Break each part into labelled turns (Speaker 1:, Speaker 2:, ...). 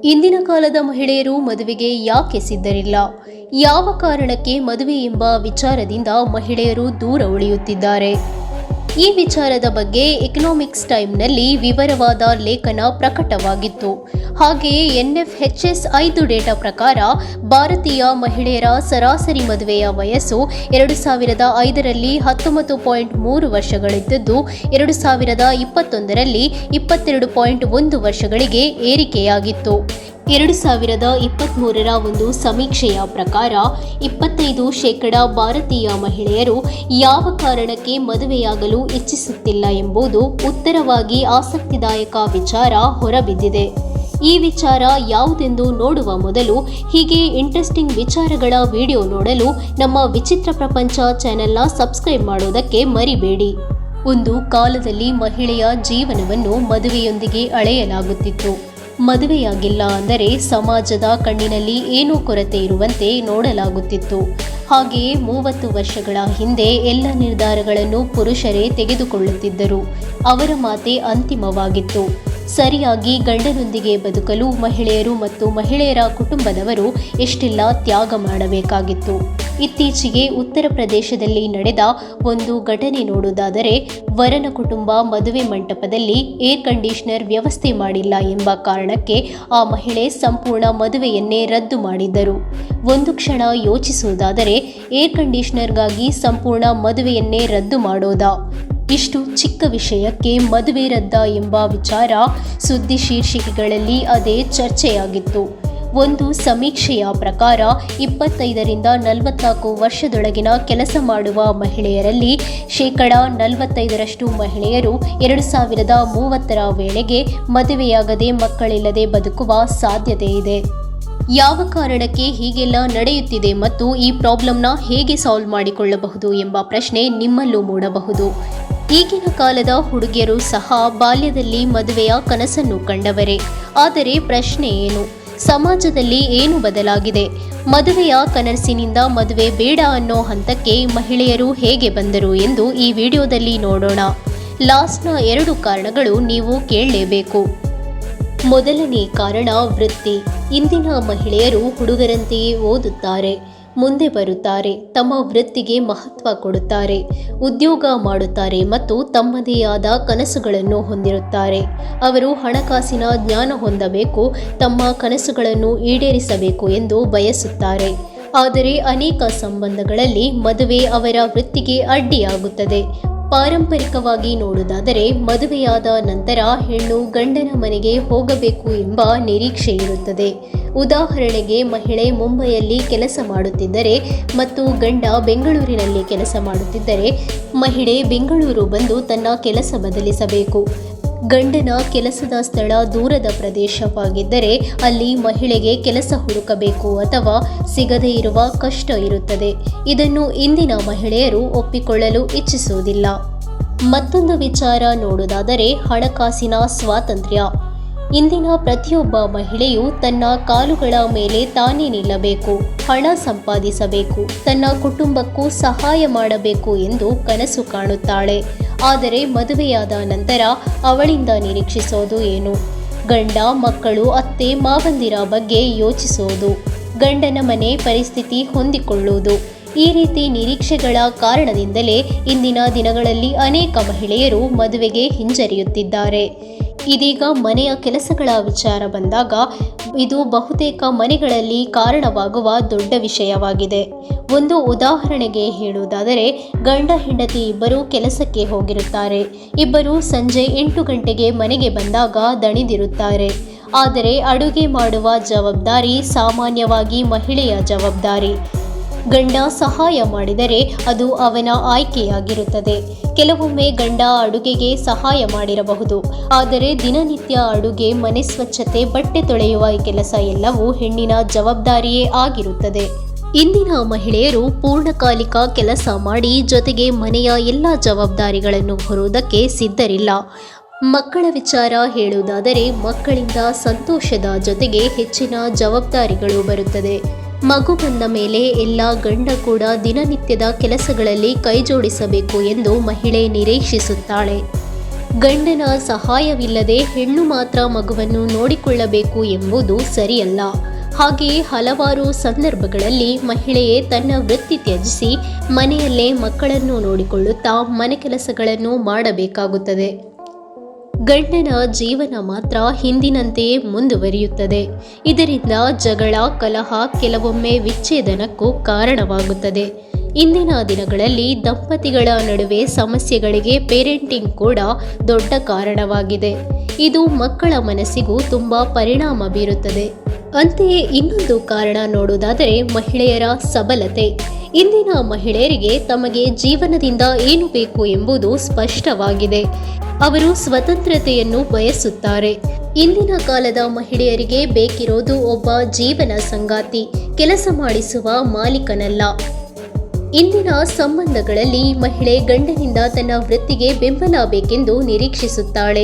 Speaker 1: ಇಂದಿನ ಕಾಲದ ಮಹಿಳೆಯರು ಮದುವೆಗೆ ಯಾಕೆ ಸಿದ್ಧರಿಲ್ಲ? ಯಾವ ಕಾರಣಕ್ಕೆ ಮದುವೆ ಎಂಬ ವಿಚಾರದಿಂದ ಮಹಿಳೆಯರು ದೂರ ಉಳಿಯುತ್ತಿದ್ದಾರೆ? ಈ ವಿಚಾರದ ಬಗ್ಗೆ ಎಕನಾಮಿಕ್ಸ್ ಟೈಮ್ನಲ್ಲಿ ವಿವರವಾದ ಲೇಖನ ಪ್ರಕಟವಾಗಿತ್ತು. ಹಾಗೆಯೇ NFHS 5 ಡೇಟಾ ಪ್ರಕಾರ ಭಾರತೀಯ ಮಹಿಳೆಯರ ಸರಾಸರಿ ಮದುವೆಯ ವಯಸ್ಸು 2005ರಲ್ಲಿ 19.3 ವರ್ಷಗಳಿದ್ದದ್ದು 2021ರಲ್ಲಿ 22.1 ವರ್ಷಗಳಿಗೆ ಏರಿಕೆಯಾಗಿತ್ತು. 2023ರ ಒಂದು ಸಮೀಕ್ಷೆಯ ಪ್ರಕಾರ 25% ಭಾರತೀಯ ಮಹಿಳೆಯರು ಯಾವ ಕಾರಣಕ್ಕೆ ಮದುವೆಯಾಗಲು ಇಚ್ಛಿಸುತ್ತಿಲ್ಲ ಎಂಬುದು ಉತ್ತರವಾಗಿ ಆಸಕ್ತಿದಾಯಕ ವಿಚಾರ ಹೊರಬಿದ್ದಿದೆ. ಈ ವಿಚಾರ ಯಾವುದೆಂದು ನೋಡುವ ಮೊದಲು ಹೀಗೆ ಇಂಟ್ರೆಸ್ಟಿಂಗ್ ವಿಚಾರಗಳ ವಿಡಿಯೋ ನೋಡಲು ನಮ್ಮ ವಿಚಿತ್ರ ಪ್ರಪಂಚ ಚಾನೆಲ್ನ ಸಬ್ಸ್ಕ್ರೈಬ್ ಮಾಡೋದಕ್ಕೆ ಮರಿಬೇಡಿ. ಒಂದು ಕಾಲದಲ್ಲಿ ಮಹಿಳೆಯ ಜೀವನವನ್ನು ಮದುವೆಯೊಂದಿಗೆ ಅಳೆಯಲಾಗುತ್ತಿತ್ತು. ಮದುವೆಯಾಗಿಲ್ಲ ಅಂದರೆ ಸಮಾಜದ ಕಣ್ಣಿನಲ್ಲಿ ಏನೋ ಕೊರತೆ ಇರುವಂತೆ ನೋಡಲಾಗುತ್ತಿತ್ತು. ಹಾಗೆಯೇ 30 ವರ್ಷಗಳ ಹಿಂದೆ ಎಲ್ಲ ನಿರ್ಧಾರಗಳನ್ನು ಪುರುಷರೇ ತೆಗೆದುಕೊಳ್ಳುತ್ತಿದ್ದರು. ಅವರ ಮಾತೆ ಅಂತಿಮವಾಗಿತ್ತು. ಸರಿಯಾಗಿ ಗಂಡನೊಂದಿಗೆ ಬದುಕಲು ಮಹಿಳೆಯರು ಮತ್ತು ಮಹಿಳೆಯರ ಕುಟುಂಬದವರು ಎಷ್ಟೆಲ್ಲ ತ್ಯಾಗ ಮಾಡಬೇಕಾಗಿತ್ತು. ಇತ್ತೀಚೆಗೆ ಉತ್ತರ ಪ್ರದೇಶದಲ್ಲಿ ನಡೆದ ಒಂದು ಘಟನೆ ನೋಡುವುದಾದರೆ, ವರನ ಕುಟುಂಬ ಮದುವೆ ಮಂಟಪದಲ್ಲಿ ಏರ್ ಕಂಡೀಷನರ್ ವ್ಯವಸ್ಥೆ ಮಾಡಿಲ್ಲ ಎಂಬ ಕಾರಣಕ್ಕೆ ಆ ಮಹಿಳೆ ಸಂಪೂರ್ಣ ಮದುವೆಯನ್ನೇ ರದ್ದು ಮಾಡಿದ್ದರು. ಒಂದು ಕ್ಷಣ ಯೋಚಿಸುವುದಾದರೆ, ಏರ್ ಕಂಡೀಷನರ್ಗಾಗಿ ಸಂಪೂರ್ಣ ಮದುವೆಯನ್ನೇ ರದ್ದು ಮಾಡೋದಾ? ಇಷ್ಟು ಚಿಕ್ಕ ವಿಷಯಕ್ಕೆ ಮದುವೆ ರದ್ದ ಎಂಬ ವಿಚಾರ ಸುದ್ದಿ ಶೀರ್ಷಿಕೆಗಳಲ್ಲಿ ಅದೇ ಚರ್ಚೆಯಾಗಿತ್ತು. ಒಂದು ಸಮೀಕ್ಷೆಯ ಪ್ರಕಾರ 25ರಿಂದ 44 ವರ್ಷದೊಳಗಿನ ಕೆಲಸ ಮಾಡುವ ಮಹಿಳೆಯರಲ್ಲಿ 45% ಮಹಿಳೆಯರು 2030ರ ವೇಳೆಗೆ ಮದುವೆಯಾಗದೆ ಮಕ್ಕಳಿಲ್ಲದೆ ಬದುಕುವ ಸಾಧ್ಯತೆ ಇದೆ. ಯಾವ ಕಾರಣಕ್ಕೆ ಹೀಗೆಲ್ಲ ನಡೆಯುತ್ತಿದೆ ಮತ್ತು ಈ ಪ್ರಾಬ್ಲಮ್ನ ಹೇಗೆ ಸಾಲ್ವ್ ಮಾಡಿಕೊಳ್ಳಬಹುದು ಎಂಬ ಪ್ರಶ್ನೆ ನಿಮ್ಮಲ್ಲೂ ಮೂಡಬಹುದು. ಈಗಿನ ಕಾಲದ ಹುಡುಗಿಯರು ಸಹ ಬಾಲ್ಯದಲ್ಲಿ ಮದುವೆಯ ಕನಸನ್ನು ಕಂಡವರೇ. ಆದರೆ ಪ್ರಶ್ನೆ ಏನು? ಸಮಾಜದಲ್ಲಿ ಏನು ಬದಲಾಗಿದೆ? ಮದುವೆಯ ಕನಸಿನಿಂದ ಮದುವೆ ಬೇಡ ಅನ್ನೋ ಹಂತಕ್ಕೆ ಮಹಿಳೆಯರು ಹೇಗೆ ಬಂದರು ಎಂದು ಈ ವಿಡಿಯೋದಲ್ಲಿ ನೋಡೋಣ. ಲಾಸ್ಟ್ನ 2 ಕಾರಣಗಳು ನೀವು ಕೇಳಲೇಬೇಕು. ಮೊದಲನೇ ಕಾರಣ ವೃತ್ತಿ. ಇಂದಿನ ಮಹಿಳೆಯರು ಹುಡುಗರಂತೆಯೇ ಓದುತ್ತಾರೆ, ಮುಂದೆ ಬರುತ್ತಾರೆ, ತಮ್ಮ ವೃತ್ತಿಗೆ ಮಹತ್ವ ಕೊಡುತ್ತಾರೆ, ಉದ್ಯೋಗ ಮಾಡುತ್ತಾರೆ ಮತ್ತು ತಮ್ಮದೇ ಆದ ಕನಸುಗಳನ್ನು ಹೊಂದಿರುತ್ತಾರೆ. ಅವರು ಹಣಕಾಸಿನ ಜ್ಞಾನ ಹೊಂದಬೇಕು, ತಮ್ಮ ಕನಸುಗಳನ್ನು ಈಡೇರಿಸಬೇಕು ಎಂದು ಬಯಸುತ್ತಾರೆ. ಆದರೆ ಅನೇಕ ಸಂಬಂಧಗಳಲ್ಲಿ ಮದುವೆ ಅವರ ವೃತ್ತಿಗೆ ಅಡ್ಡಿಯಾಗುತ್ತದೆ. ಪಾರಂಪರಿಕವಾಗಿ ನೋಡುವುದಾದರೆ, ಮದುವೆಯಾದ ನಂತರ ಹೆಣ್ಣು ಗಂಡನ ಮನೆಗೆ ಹೋಗಬೇಕು ಎಂಬ ನಿರೀಕ್ಷೆ ಇರುತ್ತದೆ. ಉದಾಹರಣೆಗೆ, ಮಹಿಳೆ ಮುಂಬೈಯಲ್ಲಿ ಕೆಲಸ ಮಾಡುತ್ತಿದ್ದರೆ ಮತ್ತು ಗಂಡ ಬೆಂಗಳೂರಿನಲ್ಲಿ ಕೆಲಸ ಮಾಡುತ್ತಿದ್ದರೆ, ಮಹಿಳೆ ಬೆಂಗಳೂರು ಬಂದು ತನ್ನ ಕೆಲಸ ಬದಲಿಸಬೇಕು. ಗಂಡನ ಕೆಲಸದ ಸ್ಥಳ ದೂರದ ಪ್ರದೇಶವಾಗಿದ್ದರೆ ಅಲ್ಲಿ ಮಹಿಳೆಗೆ ಕೆಲಸ ಹುಡುಕಬೇಕು ಅಥವಾ ಸಿಗದೇ ಇರುವ ಕಷ್ಟ ಇರುತ್ತದೆ. ಇದನ್ನು ಇಂದಿನ ಮಹಿಳೆಯರು ಒಪ್ಪಿಕೊಳ್ಳಲು ಇಚ್ಛಿಸುವುದಿಲ್ಲ. ಮತ್ತೊಂದು ವಿಚಾರ ನೋಡುವುದಾದರೆ, ಹಣಕಾಸಿನ ಸ್ವಾತಂತ್ರ್ಯ. ಇಂದಿನ ಪ್ರತಿಯೊಬ್ಬ ಮಹಿಳೆಯು ತನ್ನ ಕಾಲುಗಳ ಮೇಲೆ ತಾನೇ ನಿಲ್ಲಬೇಕು, ಹಣ ಸಂಪಾದಿಸಬೇಕು, ತನ್ನ ಕುಟುಂಬಕ್ಕೂ ಸಹಾಯ ಮಾಡಬೇಕು ಎಂದು ಕನಸು ಕಾಣುತ್ತಾಳೆ. ಆದರೆ ಮದುವೆಯಾದ ನಂತರ ಅವಳಿಂದ ನಿರೀಕ್ಷಿಸೋದು ಏನು? ಗಂಡ, ಮಕ್ಕಳು, ಅತ್ತೆ, ಮಾವಂದಿರ ಬಗ್ಗೆ ಯೋಚಿಸೋದು, ಗಂಡನ ಮನೆ ಪರಿಸ್ಥಿತಿ ಹೊಂದಿಕೊಳ್ಳುವುದು. ಈ ರೀತಿ ನಿರೀಕ್ಷೆಗಳ ಕಾರಣದಿಂದಲೇ ಇಂದಿನ ದಿನಗಳಲ್ಲಿ ಅನೇಕ ಮಹಿಳೆಯರು ಮದುವೆಗೆ ಹಿಂಜರಿಯುತ್ತಿದ್ದಾರೆ. ಇದೀಗ ಮನೆಯ ಕೆಲಸಗಳ ವಿಚಾರ ಬಂದಾಗ ಇದು ಬಹುತೇಕ ಮನೆಗಳಲ್ಲಿ ಕಾರಣವಾಗುವ ದೊಡ್ಡ ವಿಷಯವಾಗಿದೆ. ಒಂದು ಉದಾಹರಣೆಗೆ ಹೇಳುವುದಾದರೆ, ಗಂಡ ಹೆಂಡತಿ ಇಬ್ಬರು ಕೆಲಸಕ್ಕೆ ಹೋಗಿರುತ್ತಾರೆ. ಇಬ್ಬರು ಸಂಜೆ 8 ಗಂಟೆಗೆ ಮನೆಗೆ ಬಂದಾಗ ದಣಿದಿರುತ್ತಾರೆ. ಆದರೆ ಅಡುಗೆ ಮಾಡುವ ಜವಾಬ್ದಾರಿ ಸಾಮಾನ್ಯವಾಗಿ ಮಹಿಳೆಯ ಜವಾಬ್ದಾರಿ. ಗಂಡ ಸಹಾಯ ಮಾಡಿದರೆ ಅದು ಅವನ ಆಯ್ಕೆಯಾಗಿರುತ್ತದೆ. ಕೆಲವೊಮ್ಮೆ ಗಂಡ ಅಡುಗೆಗೆ ಸಹಾಯ ಮಾಡಿರಬಹುದು, ಆದರೆ ದಿನನಿತ್ಯ ಅಡುಗೆ, ಮನೆ ಸ್ವಚ್ಛತೆ, ಬಟ್ಟೆ ತೊಳೆಯುವ ಕೆಲಸ ಎಲ್ಲವೂ ಹೆಣ್ಣಿನ ಜವಾಬ್ದಾರಿಯೇ ಆಗಿರುತ್ತದೆ. ಇಂದಿನ ಮಹಿಳೆಯರು ಪೂರ್ಣಕಾಲಿಕ ಕೆಲಸ ಮಾಡಿ ಜೊತೆಗೆ ಮನೆಯ ಎಲ್ಲ ಜವಾಬ್ದಾರಿಗಳನ್ನು ಹೊರುವುದಕ್ಕೆ ಸಿದ್ಧರಿಲ್ಲ. ಮಕ್ಕಳ ವಿಚಾರ ಹೇಳುವುದಾದರೆ, ಮಕ್ಕಳಿಂದ ಸಂತೋಷದ ಜೊತೆಗೆ ಹೆಚ್ಚಿನ ಜವಾಬ್ದಾರಿಗಳು ಬರುತ್ತದೆ. ಮಗು ಬಂದ ಮೇಲೆ ಎಲ್ಲ ಗಂಡ ಕೂಡ ದಿನನಿತ್ಯದ ಕೆಲಸಗಳಲ್ಲಿ ಕೈಜೋಡಿಸಬೇಕು ಎಂದು ಮಹಿಳೆ ನಿರೀಕ್ಷಿಸುತ್ತಾಳೆ. ಗಂಡನ ಸಹಾಯವಿಲ್ಲದೆ ಹೆಣ್ಣು ಮಾತ್ರ ಮಗುವನ್ನು ನೋಡಿಕೊಳ್ಳಬೇಕು ಎಂಬುದು ಸರಿಯಲ್ಲ. ಹಾಗೆಯೇ ಹಲವಾರು ಸಂದರ್ಭಗಳಲ್ಲಿ ಮಹಿಳೆಯೇ ತನ್ನ ವೃತ್ತಿ ತ್ಯಜಿಸಿ ಮನೆಯಲ್ಲೇ ಮಕ್ಕಳನ್ನು ನೋಡಿಕೊಳ್ಳುತ್ತಾ ಮನೆ ಕೆಲಸಗಳನ್ನು ಮಾಡಬೇಕಾಗುತ್ತದೆ. ಗಂಡನ ಜೀವನ ಮಾತ್ರ ಹಿಂದಿನಂತೆಯೇ ಮುಂದುವರಿಯುತ್ತದೆ. ಇದರಿಂದ ಜಗಳ, ಕಲಹ, ಕೆಲವೊಮ್ಮೆ ವಿಚ್ಛೇದನಕ್ಕೂ ಕಾರಣವಾಗುತ್ತದೆ. ಇಂದಿನ ದಿನಗಳಲ್ಲಿ ದಂಪತಿಗಳ ನಡುವೆ ಸಮಸ್ಯೆಗಳಿಗೆ ಪೇರೆಂಟಿಂಗ್ ಕೂಡ ದೊಡ್ಡ ಕಾರಣವಾಗಿದೆ. ಇದು ಮಕ್ಕಳ ಮನಸ್ಸಿಗೂ ತುಂಬ ಪರಿಣಾಮ ಬೀರುತ್ತದೆ. ಅಂತೆಯೇ ಇನ್ನೊಂದು ಕಾರಣ ನೋಡುವುದಾದರೆ ಮಹಿಳೆಯರ ಸಬಲತೆ. ಇಂದಿನ ಮಹಿಳೆಯರಿಗೆ ತಮಗೆ ಜೀವನದಿಂದ ಏನು ಬೇಕು ಎಂಬುದು ಸ್ಪಷ್ಟವಾಗಿದೆ. ಅವರು ಸ್ವತಂತ್ರತೆಯನ್ನು ಬಯಸುತ್ತಾರೆ. ಇಂದಿನ ಕಾಲದ ಮಹಿಳೆಯರಿಗೆ ಬೇಕಿರೋದು ಒಬ್ಬ ಜೀವನ ಸಂಗಾತಿ, ಕೆಲಸ ಮಾಡಿಸುವ ಮಾಲೀಕನಲ್ಲ. ಇಂದಿನ ಸಂಬಂಧಗಳಲ್ಲಿ ಮಹಿಳೆ ಗಂಡನಿಂದ ತನ್ನ ವೃತ್ತಿಗೆ ಬೆಂಬಲ ಬೇಕೆಂದು ನಿರೀಕ್ಷಿಸುತ್ತಾಳೆ.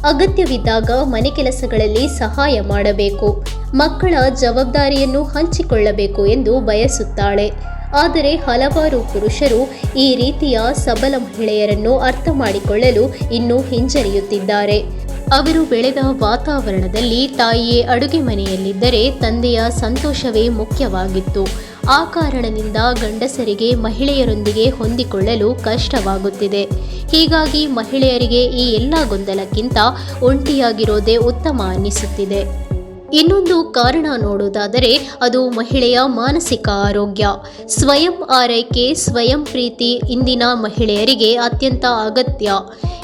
Speaker 1: ಅಗತ್ಯವಿದ್ದಾಗ ಮನೆ ಕೆಲಸಗಳಲ್ಲಿ ಸಹಾಯ ಮಾಡಬೇಕು, ಮಕ್ಕಳ ಜವಾಬ್ದಾರಿಯನ್ನು ಹಂಚಿಕೊಳ್ಳಬೇಕು ಎಂದು ಬಯಸುತ್ತಾಳೆ. ಆದರೆ ಹಲವಾರು ಪುರುಷರು ಈ ರೀತಿಯ ಸಬಲ ಮಹಿಳೆಯರನ್ನು ಅರ್ಥ ಮಾಡಿಕೊಳ್ಳಲು ಇನ್ನೂ ಹಿಂಜರಿಯುತ್ತಿದ್ದಾರೆ. ಅವರು ಬೆಳೆದ ವಾತಾವರಣದಲ್ಲಿ ತಾಯಿಯೇ ಅಡುಗೆ ಮನೆಯಲ್ಲಿದ್ದರೆ ತಂದೆಯ ಸಂತೋಷವೇ ಮುಖ್ಯವಾಗಿತ್ತು. ಆ ಕಾರಣದಿಂದ ಗಂಡಸರಿಗೆ ಮಹಿಳೆಯರೊಂದಿಗೆ ಹೊಂದಿಕೊಳ್ಳಲು ಕಷ್ಟವಾಗುತ್ತಿದೆ. ಹೀಗಾಗಿ ಮಹಿಳೆಯರಿಗೆ ಈ ಎಲ್ಲ ಗೊಂದಲಕ್ಕಿಂತ ಒಂಟಿಯಾಗಿರೋದೇ ಉತ್ತಮ ಅನ್ನಿಸುತ್ತಿದೆ. ಇನ್ನೊಂದು ಕಾರಣ ನೋಡುವುದಾದರೆ ಅದು ಮಹಿಳೆಯ ಮಾನಸಿಕ ಆರೋಗ್ಯ. ಸ್ವಯಂ ಆರೈಕೆ, ಸ್ವಯಂ ಪ್ರೀತಿ ಇಂದಿನ ಮಹಿಳೆಯರಿಗೆ ಅತ್ಯಂತ ಅಗತ್ಯ.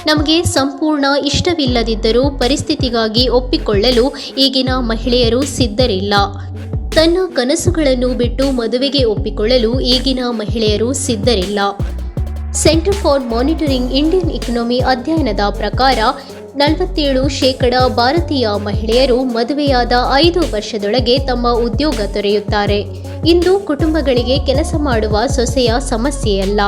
Speaker 1: ನಮಗೆ ಸಂಪೂರ್ಣ ಇಷ್ಟವಿಲ್ಲದಿದ್ದರೂ ಪರಿಸ್ಥಿತಿಗಾಗಿ ಒಪ್ಪಿಕೊಳ್ಳಲು ಈಗಿನ ಮಹಿಳೆಯರು ಸಿದ್ಧರಿಲ್ಲ. ತನ್ನ ಕನಸುಗಳನ್ನು ಬಿಟ್ಟು ಮದುವೆಗೆ ಒಪ್ಪಿಕೊಳ್ಳಲು ಈಗಿನ ಮಹಿಳೆಯರು ಸಿದ್ಧರಿಲ್ಲ. Centre for monitoring Indian economy ಅಧ್ಯಯನದ ಪ್ರಕಾರ 47% ಭಾರತೀಯ ಮಹಿಳೆಯರು ಮದುವೆಯಾದ 5 ವರ್ಷದೊಳಗೆ ತಮ್ಮ ಉದ್ಯೋಗ ತೊರೆಯುತ್ತಾರೆ. ಇಂದು ಕುಟುಂಬಗಳಿಗೆ ಕೆಲಸ ಮಾಡುವ ಸೊಸೆಯ ಸಮಸ್ಯೆಯಲ್ಲ.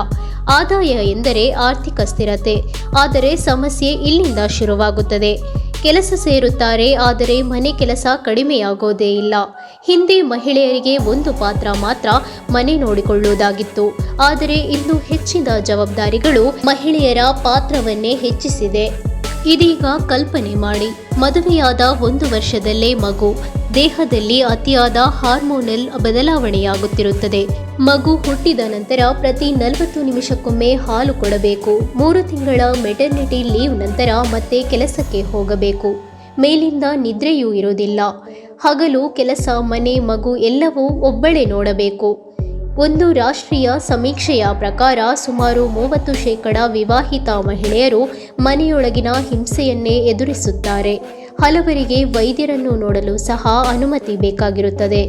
Speaker 1: ಆದಾಯ ಎಂದರೆ ಆರ್ಥಿಕ ಸ್ಥಿರತೆ. ಆದರೆ ಸಮಸ್ಯೆ ಇಲ್ಲಿಂದ ಶುರುವಾಗುತ್ತದೆ. ಕೆಲಸ ಸೇರುತ್ತಾರೆ, ಆದರೆ ಮನೆ ಕೆಲಸ ಕಡಿಮೆಯಾಗೋದೇ ಇಲ್ಲ. ಹಿಂದೆ ಮಹಿಳೆಯರಿಗೆ ಒಂದು ಪಾತ್ರ ಮಾತ್ರ ಮನೆ ನೋಡಿಕೊಳ್ಳುವುದಾಗಿತ್ತು. ಆದರೆ ಇಂದು ಹೆಚ್ಚಿನ ಜವಾಬ್ದಾರಿಗಳು ಮಹಿಳೆಯರ ಪಾತ್ರವನ್ನೇ ಹೆಚ್ಚಿಸಿದೆ. ಇದೀಗ ಕಲ್ಪನೆ ಮಾಡಿ, ಮದುವೆಯಾದ 1 ವರ್ಷದಲ್ಲೇ ಮಗು, ದೇಹದಲ್ಲಿ ಅತಿಯಾದ ಹಾರ್ಮೋನಲ್ ಬದಲಾವಣೆಯಾಗುತ್ತಿರುತ್ತದೆ. ಮಗು ಹುಟ್ಟಿದ ನಂತರ ಪ್ರತಿ 40 ನಿಮಿಷಕ್ಕೊಮ್ಮೆ ಹಾಲು ಕೊಡಬೇಕು. 3 ತಿಂಗಳ ಮೆಟರ್ನಿಟಿ ಲೀವ್ ನಂತರ ಮತ್ತೆ ಕೆಲಸಕ್ಕೆ ಹೋಗಬೇಕು. ಮೇಲಿಂದ ನಿದ್ರೆಯೂ ಇರುವುದಿಲ್ಲ. ಹಗಲು ಕೆಲಸ, ಮನೆ, ಮಗು ಎಲ್ಲವೂ ಒಬ್ಬಳೇ ನೋಡಬೇಕು. ಒಂದು ರಾಷ್ಟ್ರೀಯ ಸಮೀಕ್ಷೆಯ ಪ್ರಕಾರ ಸುಮಾರು 30% ವಿವಾಹಿತ ಮಹಿಳೆಯರು ಮನೆಯೊಳಗಿನ ಹಿಂಸೆಯನ್ನೇ ಎದುರಿಸುತ್ತಾರೆ. ಹಲವರಿಗೆ ವೈದ್ಯರನ್ನು ನೋಡಲು ಸಹ ಅನುಮತಿ ಬೇಕಾಗಿರುತ್ತದೆ.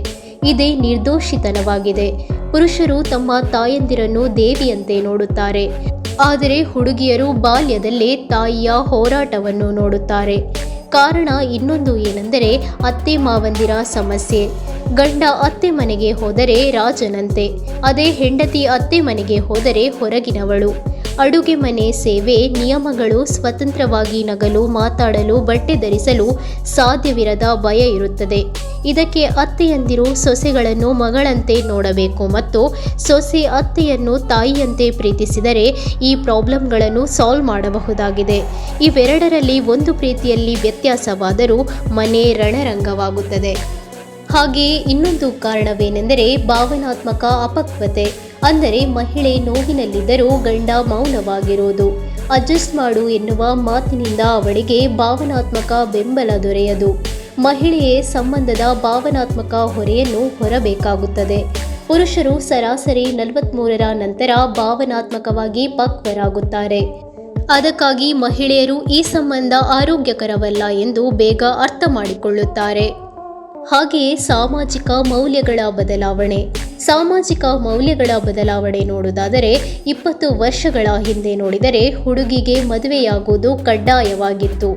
Speaker 1: ಇದೇ ನಿರ್ದೋಷಿತನವಾಗಿದೆ. ಪುರುಷರು ತಮ್ಮ ತಾಯಂದಿರನ್ನು ದೇವಿಯಂತೆ ನೋಡುತ್ತಾರೆ. ಆದರೆ ಹುಡುಗಿಯರು ಬಾಲ್ಯದಲ್ಲೇ ತಾಯಿಯ ಹೋರಾಟವನ್ನು ನೋಡುತ್ತಾರೆ. ಕಾರಣ ಇನ್ನೊಂದು ಏನೆಂದರೆ ಅತ್ತೆ ಮಾವಂದಿರ ಸಮಸ್ಯೆ. ಗಂಡ ಅತ್ತೆ ಮನೆಗೆ ಹೋದರೆ ರಾಜನಂತೆ, ಅದೇ ಹೆಂಡತಿ ಅತ್ತೆ ಮನೆಗೆ ಹೋದರೆ ಹೊರಗಿನವಳು. ಅಡುಗೆ ಮನೆ, ಸೇವೆ, ನಿಯಮಗಳು, ಸ್ವತಂತ್ರವಾಗಿ ನಗಲು, ಮಾತಾಡಲು, ಬಟ್ಟೆ ಧರಿಸಲು ಸಾಧ್ಯವಿರದ ಭಯ ಇರುತ್ತದೆ. ಇದಕ್ಕೆ ಅತ್ತೆಯಂದಿರು ಸೊಸೆಗಳನ್ನು ಮಗಳಂತೆ ನೋಡಬೇಕು ಮತ್ತು ಸೊಸೆ ಅತ್ತೆಯನ್ನು ತಾಯಿಯಂತೆ ಪ್ರೀತಿಸಿದರೆ ಈ ಪ್ರಾಬ್ಲಮ್ಗಳನ್ನು ಸಾಲ್ವ್ ಮಾಡಬಹುದಾಗಿದೆ. ಇವೆರಡರಲ್ಲಿ ಒಂದು ಪ್ರೀತಿಯಲ್ಲಿ ವ್ಯತ್ಯಾಸವಾದರೂ ಮನೆ ರಣರಂಗವಾಗುತ್ತದೆ. ಹಾಗೆಯೇ ಇನ್ನೊಂದು ಕಾರಣವೇನೆಂದರೆ ಭಾವನಾತ್ಮಕ ಅಪಕ್ವತೆ. ಅಂದರೆ ಮಹಿಳೆ ನೋವಿನಲ್ಲಿದ್ದರೂ ಗಂಡ ಮೌನವಾಗಿರುವುದು. ಅಡ್ಜಸ್ಟ್ ಮಾಡು ಎನ್ನುವ ಮಾತಿನಿಂದ ಅವಳಿಗೆ ಭಾವನಾತ್ಮಕ ಬೆಂಬಲ ದೊರೆಯದು. ಮಹಿಳೆಯೇ ಸಂಬಂಧದ ಭಾವನಾತ್ಮಕ ಹೊರೆಯನ್ನು ಹೊರಬೇಕಾಗುತ್ತದೆ. ಪುರುಷರು ಸರಾಸರಿ 43ರ ನಂತರ ಭಾವನಾತ್ಮಕವಾಗಿ ಪಕ್ವರಾಗುತ್ತಾರೆ. ಅದಕ್ಕಾಗಿ ಮಹಿಳೆಯರು ಈ ಸಂಬಂಧ ಆರೋಗ್ಯಕರವಲ್ಲ ಎಂದು ಬೇಗ ಅರ್ಥ ಮಾಡಿಕೊಳ್ಳುತ್ತಾರೆ. ಹಾಗೆಯೇ ಸಾಮಾಜಿಕ ಮೌಲ್ಯಗಳ ಬದಲಾವಣೆ ನೋಡುವುದಾದರೆ 20 ವರ್ಷಗಳ ಹಿಂದೆ ನೋಡಿದರೆ ಹುಡುಗಿಗೆ ಮದುವೆಯಾಗುವುದು ಕಡ್ಡಾಯವಾಗಿತ್ತು.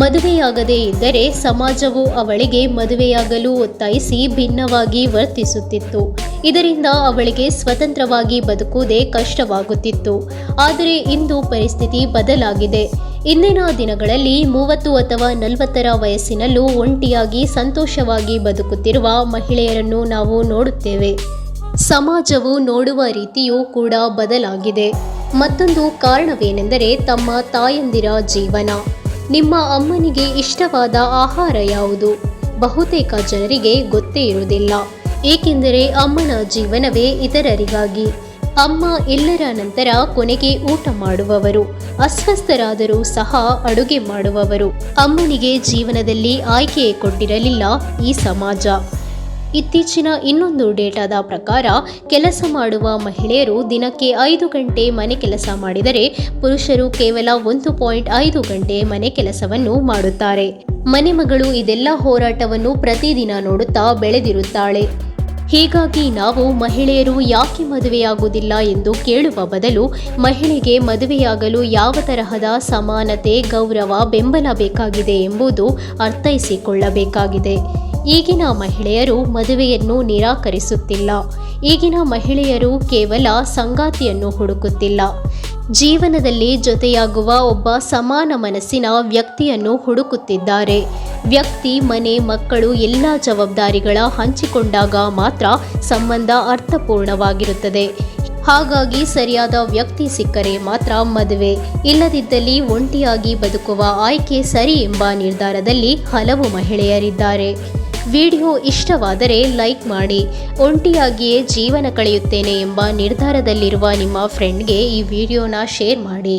Speaker 1: ಮದುವೆಯಾಗದೇ ಇದ್ದರೆ ಸಮಾಜವು ಅವಳಿಗೆ ಮದುವೆಯಾಗಲು ಒತ್ತಾಯಿಸಿ ಭಿನ್ನವಾಗಿ ವರ್ತಿಸುತ್ತಿತ್ತು. ಇದರಿಂದ ಅವಳಿಗೆ ಸ್ವತಂತ್ರವಾಗಿ ಬದುಕುವುದೇ ಕಷ್ಟವಾಗುತ್ತಿತ್ತು. ಆದರೆ ಇಂದು ಪರಿಸ್ಥಿತಿ ಬದಲಾಗಿದೆ. ಇಂದಿನ ದಿನಗಳಲ್ಲಿ 30 ಅಥವಾ 40ರ ವಯಸ್ಸಿನಲ್ಲೂ ಒಂಟಿಯಾಗಿ ಸಂತೋಷವಾಗಿ ಬದುಕುತ್ತಿರುವ ಮಹಿಳೆಯರನ್ನು ನಾವು ನೋಡುತ್ತೇವೆ. ಸಮಾಜವು ನೋಡುವ ರೀತಿಯೂ ಕೂಡ ಬದಲಾಗಿದೆ. ಮತ್ತೊಂದು ಕಾರಣವೇನೆಂದರೆ ತಮ್ಮ ತಾಯಂದಿರ ಜೀವನ. ನಿಮ್ಮ ಅಮ್ಮನಿಗೆ ಇಷ್ಟವಾದ ಆಹಾರ ಯಾವುದು? ಬಹುತೇಕ ಜನರಿಗೆ ಗೊತ್ತೇ ಇರುವುದಿಲ್ಲ, ಏಕೆಂದರೆ ಅಮ್ಮನ ಜೀವನವೇ ಇತರರಿಗಾಗಿ. ಅಮ್ಮ ಎಲ್ಲರ ನಂತರ ಕೊನೆಗೆ ಊಟ ಮಾಡುವವರು, ಅಸ್ವಸ್ಥರಾದರೂ ಸಹ ಅಡುಗೆ ಮಾಡುವವರು. ಅಮ್ಮನಿಗೆ ಜೀವನದಲ್ಲಿ ಆಯ್ಕೆ ಕೊಟ್ಟಿರಲಿಲ್ಲ ಈ ಸಮಾಜ. ಇತ್ತೀಚಿನ ಇನ್ನೊಂದು ಡೇಟಾದ ಪ್ರಕಾರ ಕೆಲಸ ಮಾಡುವ ಮಹಿಳೆಯರು ದಿನಕ್ಕೆ 5 ಗಂಟೆ ಮನೆ ಕೆಲಸ ಮಾಡಿದರೆ ಪುರುಷರು ಕೇವಲ 1.5 ಗಂಟೆ ಮನೆ ಕೆಲಸವನ್ನು ಮಾಡುತ್ತಾರೆ. ಮನೆ ಮಗಳು ಇದೆಲ್ಲ ಹೋರಾಟವನ್ನು ಪ್ರತಿದಿನ ನೋಡುತ್ತಾ ಬೆಳೆದಿರುತ್ತಾಳೆ. ಹೀಗಾಗಿ ನಾವು ಮಹಿಳೆಯರು ಯಾಕೆ ಮದುವೆಯಾಗುವುದಿಲ್ಲ ಎಂದು ಕೇಳುವ ಬದಲು ಮಹಿಳೆಗೆ ಮದುವೆಯಾಗಲು ಯಾವ ತರಹದ ಸಮಾನತೆ, ಗೌರವ, ಬೆಂಬಲ ಬೇಕಾಗಿದೆ ಎಂಬುದು ಅರ್ಥೈಸಿಕೊಳ್ಳಬೇಕಾಗಿದೆ. ಈಗಿನ ಮಹಿಳೆಯರು ಮದುವೆಯನ್ನು ನಿರಾಕರಿಸುತ್ತಿಲ್ಲ. ಈಗಿನ ಮಹಿಳೆಯರು ಕೇವಲ ಸಂಗಾತಿಯನ್ನು ಹುಡುಕುತ್ತಿಲ್ಲ, ಜೀವನದಲ್ಲಿ ಜೊತೆಯಾಗುವ ಒಬ್ಬ ಸಮಾನ ಮನಸ್ಸಿನ ವ್ಯಕ್ತಿಯನ್ನು ಹುಡುಕುತ್ತಿದ್ದಾರೆ. ವ್ಯಕ್ತಿ, ಮನೆ, ಮಕ್ಕಳು ಎಲ್ಲ ಜವಾಬ್ದಾರಿಗಳ ಹಂಚಿಕೊಂಡಾಗ ಮಾತ್ರ ಸಂಬಂಧ ಅರ್ಥಪೂರ್ಣವಾಗಿರುತ್ತದೆ. ಹಾಗಾಗಿ ಸರಿಯಾದ ವ್ಯಕ್ತಿ ಸಿಕ್ಕರೆ ಮಾತ್ರ ಮದುವೆ, ಇಲ್ಲದಿದ್ದಲ್ಲಿ ಒಂಟಿಯಾಗಿ ಬದುಕುವ ಆಯ್ಕೆ ಸರಿ ಎಂಬ ನಿರ್ಧಾರದಲ್ಲಿ ಹಲವು ಮಹಿಳೆಯರಿದ್ದಾರೆ. ವಿಡಿಯೋ ಇಷ್ಟವಾದರೆ ಲೈಕ್ ಮಾಡಿ. ಒಂಟಿಯಾಗಿಯೇ ಜೀವನ ಕಳೆಯುತ್ತೇನೆ ಎಂಬ ನಿರ್ಧಾರದಲ್ಲಿರುವ ನಿಮ್ಮ ಫ್ರೆಂಡ್ಗೆ ಈ ವಿಡಿಯೋನ ಶೇರ್ ಮಾಡಿ.